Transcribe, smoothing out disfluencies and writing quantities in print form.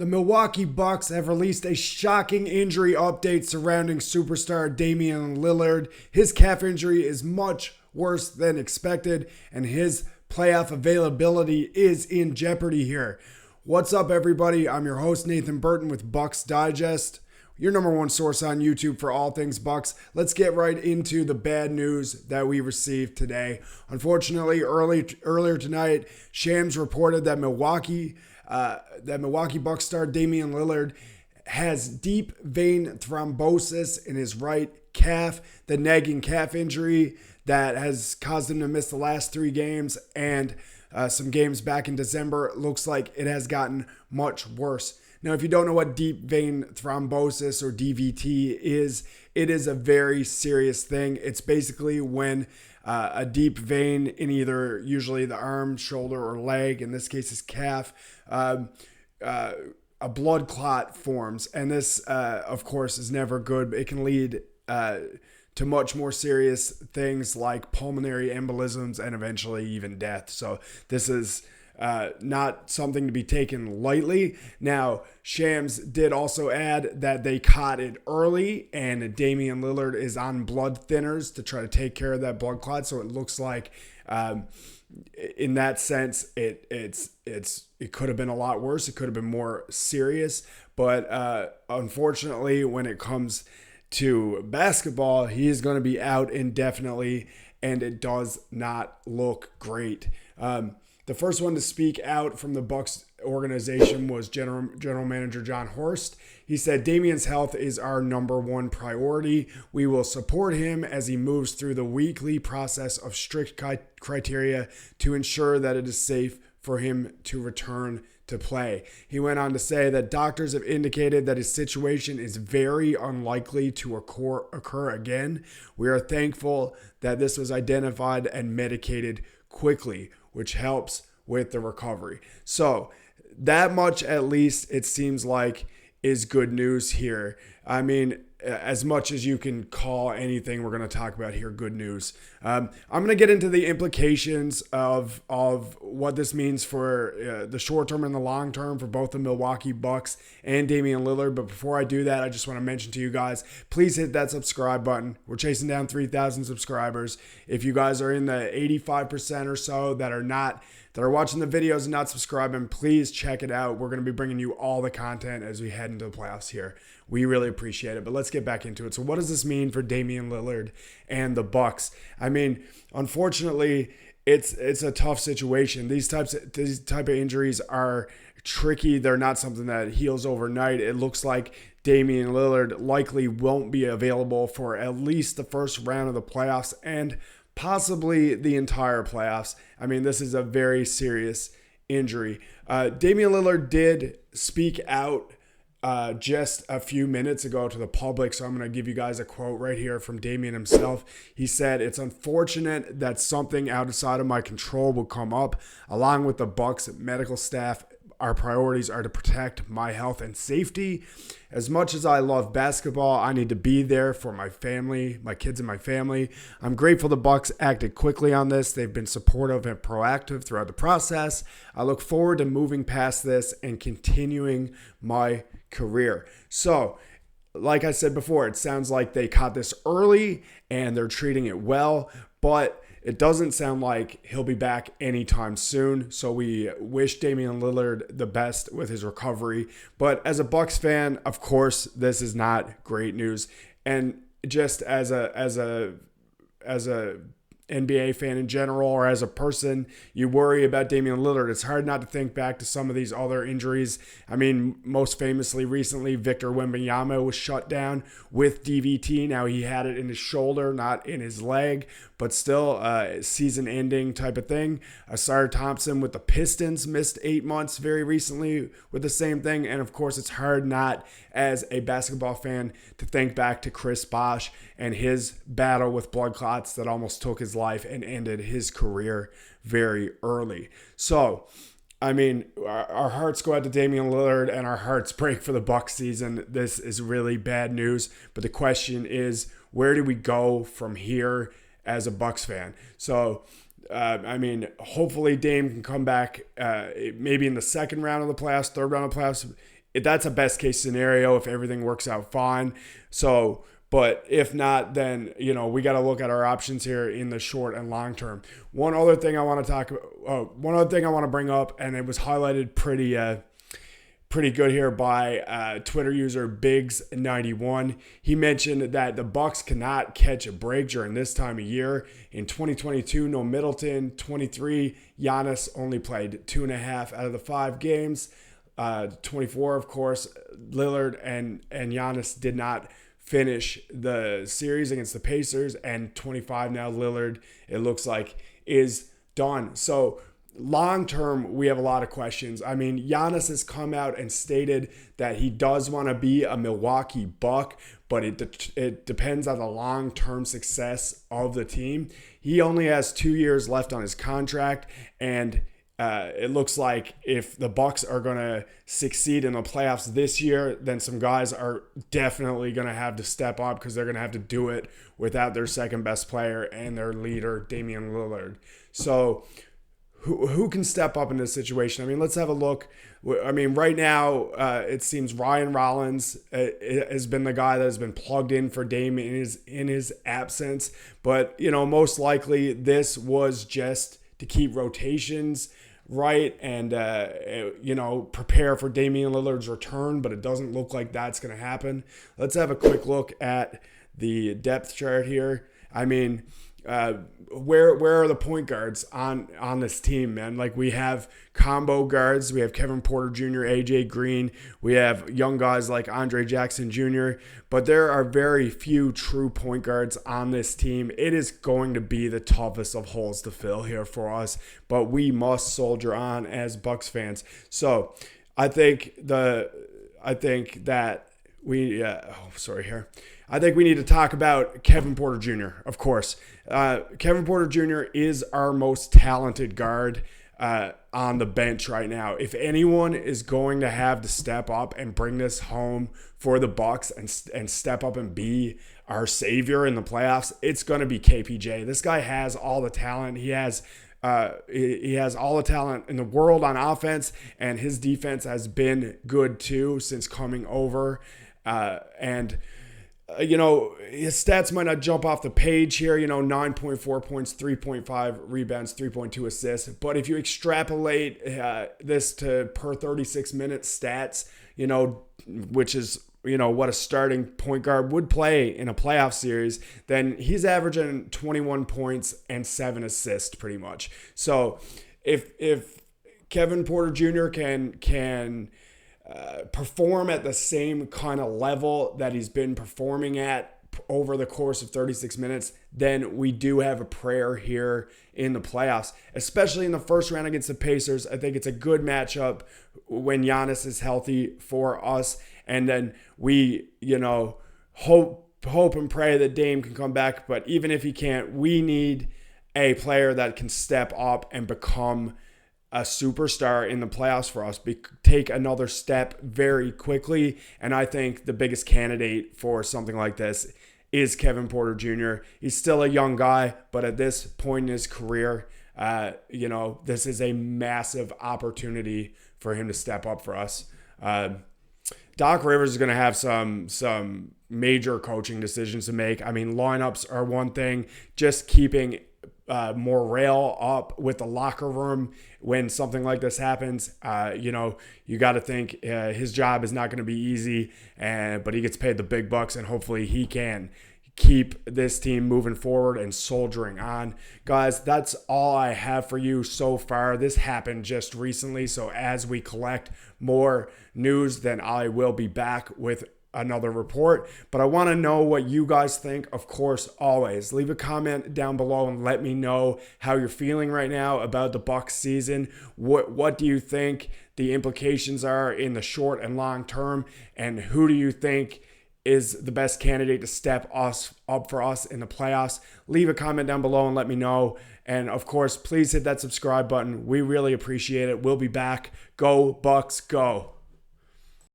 The Milwaukee Bucks have released a shocking injury update surrounding superstar Damian Lillard. His calf injury is much worse than expected, and his playoff availability is in jeopardy here. What's up, everybody? I'm your host, Nathan Burton with Bucks Digest, your number one source on YouTube for all things Bucks. Let's get right into the bad news that we received today. Unfortunately, earlier tonight, Shams reported that Milwaukee Bucks star Damian Lillard has deep vein thrombosis in his right calf, the nagging calf injury that has caused him to miss the last 3 games and some games back in December. It looks like it has gotten much worse. Now, if you don't know what deep vein thrombosis or DVT is, it is a very serious thing. It's basically when a deep vein in either usually the arm, shoulder, or leg, in this case his calf, a blood clot forms. And this, of course, is never good. It can lead to much more serious things like pulmonary embolisms and eventually even death. So this is not something to be taken lightly. Now, Shams did also add that they caught it early, and Damian Lillard is on blood thinners to try to take care of that blood clot. So it looks like, in that sense, it could have been a lot worse. It could have been more serious. But unfortunately, when it comes to basketball, he is going to be out indefinitely, and it does not look great. The first one to speak out from the Bucks organization was General Manager John Horst. He said, "Damian's health is our number one priority. We will support him as he moves through the weekly process of strict criteria to ensure that it is safe for him to return to play." He went on to say that doctors have indicated that his situation is very unlikely to occur again. We are thankful that this was identified and medicated quickly, which helps with the recovery. So that much, at least, it seems like, is good news here. I mean, as much as you can call anything we're going to talk about here good news. I'm going to get into the implications of what this means for the short term and the long term for both the Milwaukee Bucks and Damian Lillard. But before I do that, I just want to mention to you guys, please hit that subscribe button. We're chasing down 3,000 subscribers. If you guys are in the 85% or so that are watching the videos and not subscribing, please check it out. We're going to be bringing you all the content as we head into the playoffs here. We really appreciate it, but let's get back into it. So what does this mean for Damian Lillard and the Bucks? I mean, unfortunately, it's a tough situation. These type of injuries are tricky. They're not something that heals overnight. It looks like Damian Lillard likely won't be available for at least the first round of the playoffs and possibly the entire playoffs. I mean, this is a very serious injury. Damian Lillard did speak out just a few minutes ago to the public, so I'm going to give you guys a quote right here from Damian himself. He said, "It's unfortunate that something outside of my control will come up. Along with the Bucks medical staff, our priorities are to protect my health and safety. As much as I love basketball, I need to be there for my family, my kids and my family. I'm grateful the Bucks acted quickly on this. They've been supportive and proactive throughout the process. I look forward to moving past this and continuing my career." So, like I said before, it sounds like they caught this early and they're treating it well, but it doesn't sound like he'll be back anytime soon. So we wish Damian Lillard the best with his recovery. But as a Bucks fan, of course, this is not great news. And just as a NBA fan in general, or as a person, you worry about Damian Lillard. It's hard not to think back to some of these other injuries. I mean, most famously recently, Victor Wembanyama was shut down with DVT. Now, he had it in his shoulder, not in his leg, but still season-ending type of thing. Asar Thompson with the Pistons missed 8 months very recently with the same thing. And, of course, it's hard not, as a basketball fan, to think back to Chris Bosh and his battle with blood clots that almost took his life and ended his career very early. So, I mean, our hearts go out to Damian Lillard and our hearts break for the Bucks season. This is really bad news. But the question is, where do we go from here as a Bucks fan? So, I mean, hopefully Dame can come back maybe in the second round of the playoffs, third round of the playoffs. that's a best case scenario if everything works out fine. So, but if not, then, we got to look at our options here in the short and long term. One other thing I want to bring up, and it was highlighted pretty good here by Twitter user Biggs91. He mentioned that the Bucks cannot catch a break during this time of year. In 2022, no Middleton. 23, Giannis only played 2.5 out of the 5 games. 24, of course, Lillard and Giannis did not finish the series against the Pacers, and 25 now Lillard, it looks like, is done. So long term, we have a lot of questions. I mean, Giannis has come out and stated that he does want to be a Milwaukee Buck, but it depends on the long-term success of the team. He only has 2 years left on his contract, and it looks like if the Bucks are going to succeed in the playoffs this year, then some guys are definitely going to have to step up because they're going to have to do it without their second best player and their leader, Damian Lillard. So who can step up in this situation? I mean, let's have a look. I mean, right now, it seems Ryan Rollins has been the guy that has been plugged in for Dame in his absence. But, most likely this was just to keep rotations right and, prepare for Damian Lillard's return. But it doesn't look like that's going to happen. Let's have a quick look at the depth chart here. I mean, where are the point guards on this team, man? Like, we have combo guards. We have Kevin Porter Jr., AJ Green. We have young guys like Andre Jackson Jr., but there are very few true point guards on this team. It is going to be the toughest of holes to fill here for us, but we must soldier on as Bucks fans. So I think that we I think we need to talk about Kevin Porter Jr., of course. Kevin Porter Jr. is our most talented guard on the bench right now. If anyone is going to have to step up and bring this home for the Bucks and step up and be our savior in the playoffs, it's going to be KPJ. This guy has all the talent. He has all the talent in the world on offense, and his defense has been good too since coming over. His stats might not jump off the page here, 9.4 points, 3.5 rebounds, 3.2 assists. But if you extrapolate this to per 36 minute stats, which is, what a starting point guard would play in a playoff series, then he's averaging 21 points and 7 assists pretty much. So if Kevin Porter Jr. can perform at the same kind of level that he's been performing at over the course of 36 minutes, then we do have a prayer here in the playoffs, especially in the first round against the Pacers. I think it's a good matchup when Giannis is healthy for us. And then we, hope and pray that Dame can come back. But even if he can't, we need a player that can step up and become a superstar in the playoffs for us, take another step very quickly. And I think the biggest candidate for something like this is Kevin Porter Jr. He's still a young guy, but at this point in his career, this is a massive opportunity for him to step up for us. Doc Rivers is going to have some major coaching decisions to make. I mean, lineups are one thing, just keeping morale up with the locker room when something like this happens. You got to think his job is not going to be easy, but he gets paid the big bucks, and hopefully he can keep this team moving forward and soldiering on. Guys, that's all I have for you so far. This happened just recently, so as we collect more news, then I will be back with another report. But I want to know what you guys think. Of course, always leave a comment down below and let me know how you're feeling right now about the Bucks season. What do you think the implications are in the short and long term, and who do you think is the best candidate to step up for us in the playoffs? Leave a comment down below and let me know. And of course, please hit that subscribe button. We really appreciate it. We'll be back. Go Bucks, go.